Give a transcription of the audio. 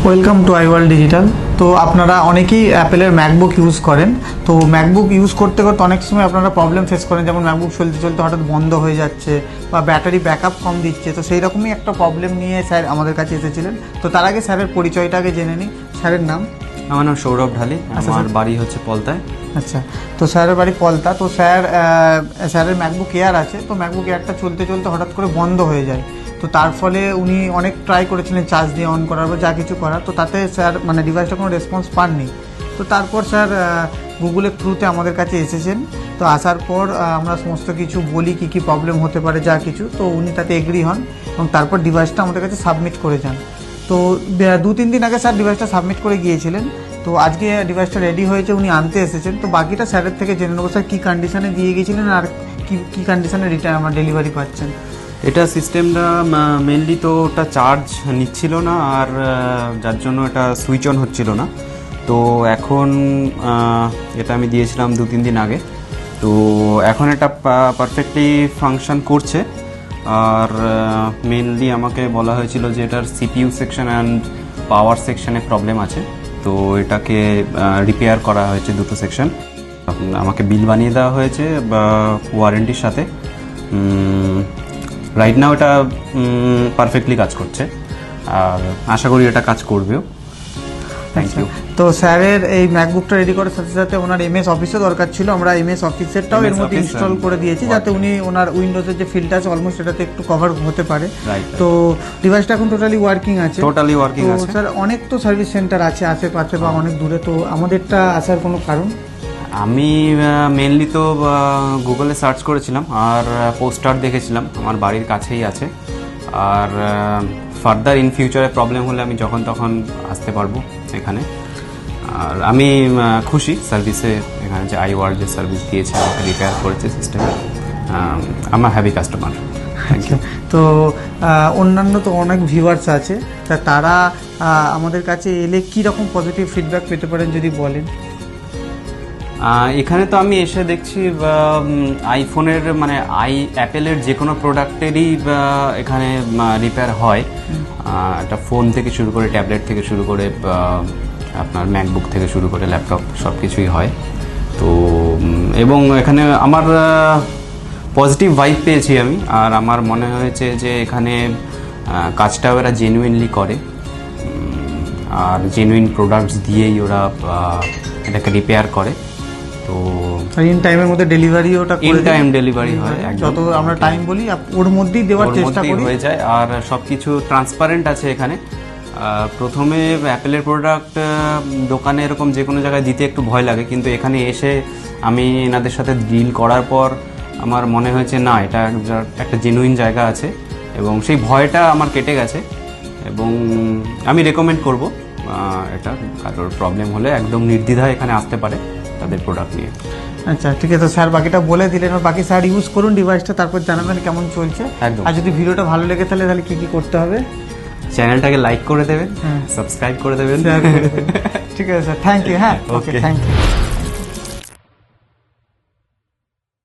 Welcome to আইওয়ার্ল্ড digital. তো আপনারা অনেকেই অ্যাপেলের ম্যাকবুক ইউজ করেন। তো ম্যাকবুক ইউজ করতে করতে অনেক সময় আপনারা প্রবলেম ফেস করেন, যেমন ম্যাকবুক চলতে চলতে হঠাৎ বন্ধ হয়ে যাচ্ছে বা ব্যাটারি ব্যাকআপ কম দিচ্ছে। তো সেই রকমই একটা প্রবলেম নিয়ে স্যার আমাদের কাছে এসেছিলেন। তো তার আগে স্যারের পরিচয়টা আগে জেনে নিই। স্যারের নাম? আমার নাম সৌরভ ঢালি, আমার বাড়ি হচ্ছে পলতায়। আচ্ছা, তো স্যারের বাড়ি পলতা। তো স্যারের ম্যাকবুক এয়ার আছে। তো ম্যাকবুক এয়ারটা চলতে চলতে হঠাৎ করে বন্ধ হয়ে যায়। তো তার ফলে উনি অনেক ট্রাই করেছিলেন চার্জ দিয়ে অন করার বা যা কিছু করার। তো তাতে স্যার ডিভাইসটা কোনো রেসপন্স পাননি। তো তারপর স্যার গুগলের থ্রুতে আমাদের কাছে এসেছেন। তো আসার পর আমরা সমস্ত কিছু বলি কী কী প্রবলেম হতে পারে যা কিছু। তো উনি তাতে এগ্রি হন এবং তারপর ডিভাইসটা আমাদের কাছে সাবমিট করে যান। তো 2-3 দিন আগে স্যার ডিভাইসটা সাবমিট করে গিয়েছিলেন। তো আজকে ডিভাইসটা রেডি হয়েছে, উনি আনতে এসেছেন। তো বাকিটা স্যারের থেকে জেনে নেবো স্যার কী কন্ডিশনে দিয়ে গিয়েছিলেন আর কী কন্ডিশনে আমরা ডেলিভারি পাচ্ছেন। এটা সিস্টেমটা মেনলি তো ওটা চার্জ নিচ্ছিল না, আর যার জন্য এটা সুইচ অন হচ্ছিল না। তো এখন এটা আমি দিয়েছিলাম 2-3 দিন আগে। তো এখন এটা পারফেক্টলি ফাংশন করছে। আর মেনলি আমাকে বলা হয়েছিল যে এটার সিপিইউ সেকশন অ্যান্ড পাওয়ার সেকশনে প্রবলেম আছে। তো এটাকে রিপেয়ার করা হয়েছে দুটো সেকশন। আমাকে বিল বানিয়ে দেওয়া হয়েছে ওয়ারেন্টির সাথে। রাইট নাও এটা পারফেক্টলি কাজ করছে, আর আশা করি এটা কাজ করবেও। Thank you. তো স্যারের এই ম্যাকবুকটা রেডি করার সাথে সাথে ওনার এমএস অফিসও দরকার ছিল। আমরা এমএস অফিসেরটাও এর মধ্যে ইনস্টল করে দিয়েছি, যাতে উনি ওনার উইন্ডোজের যে ফিল্ডটা আছে অলমোস্ট এটাতে একটু কভার হতে পারে। তো ডিভাইসটা এখন টোটালি ওয়ার্কিং আছে। টোটালি ওয়ার্কিং আছে। স্যার অনেক তো সার্ভিস সেন্টার আছে আশেপাশে বা অনেক দূরে, তো আমাদেরটা আসার কোনো কারণ? আমি মেনলি তো গুগলে সার্চ করেছিলাম আর পোস্টার দেখেছিলাম, আমার বাড়ির কাছেই আছে। আর ফার্দার ইন ফিউচারে প্রবলেম হলে আমি যখন তখন আসতে পারবো এখানে। আর আমি খুশি সার্ভিসে, এখানে যে আইওয়ার্ল্ড যে সার্ভিস দিয়েছে, আমাকে রিপেয়ার করেছে সিস্টেম। আমার হ্যাপি কাস্টমার। Thank you. তো অন্যান্য তো অনেক ভিউয়ার্স আছে, তা তারা আমাদের কাছে এলে কী রকম পজিটিভ ফিডব্যাক পেতে পারেন যদি বলেন। এখানে তো আমি এসে দেখছি আইফোনের অ্যাপেলের যে কোনো প্রোডাক্টেরই এখানে রিপেয়ার হয়। একটা ফোন থেকে শুরু করে, ট্যাবলেট থেকে শুরু করে, আপনার ম্যাকবুক থেকে শুরু করে ল্যাপটপ, সব কিছুই হয়। তো এবং এখানে আমার পজিটিভ ভাইব পেয়েছি আমি। আর আমার মনে হয়েছে যে এখানে কাজটাও এরা জেনুইনলি করে, আর জেনুইন প্রোডাক্টস দিয়েই ওরা এটাকে রিপেয়ার করে। তো ইন টাইমের মধ্যে ডেলিভারিওটা ইন টাইম ডেলিভারি হয়, যত আমরা টাইম বলি ওর মধ্যেই দেওয়ার চেষ্টা করি, হয়ে যায়। আর সব কিছু ট্রান্সপারেন্ট আছে এখানে। প্রথমে অ্যাপেলের প্রোডাক্ট দোকানে এরকম যে কোনো জায়গায় দিতে একটু ভয় লাগে, কিন্তু এখানে এসে আমি এনাদের সাথে ডিল করার পর আমার মনে হয়েছে না, এটা একটা জেনুইন জায়গা আছে এবং সেই ভয়টা আমার কেটে গেছে। এবং আমি রেকমেন্ড করব এটা কারোর প্রবলেম হলে একদম নির্দ্বিধায় এখানে আসতে পারে তাদের প্রোডাক্ট নিয়ে। আচ্ছা, ঠিক আছে স্যার, বাকিটা বলে দিলেন। বাকি স্যার ইউজ করুন ডিভাইসটা, তারপর জানাবেন কেমন চলছে। আর যদি ভিডিওটা ভালো লেগে তাহলে কী কী করতে হবে? চ্যানেলটাকে লাইক করে দেবেন, সাবস্ক্রাইব করে দেবেন। ঠিক আছে স্যার, থ্যাংক ইউ। হ্যাঁ, ওকে, থ্যাংক ইউ।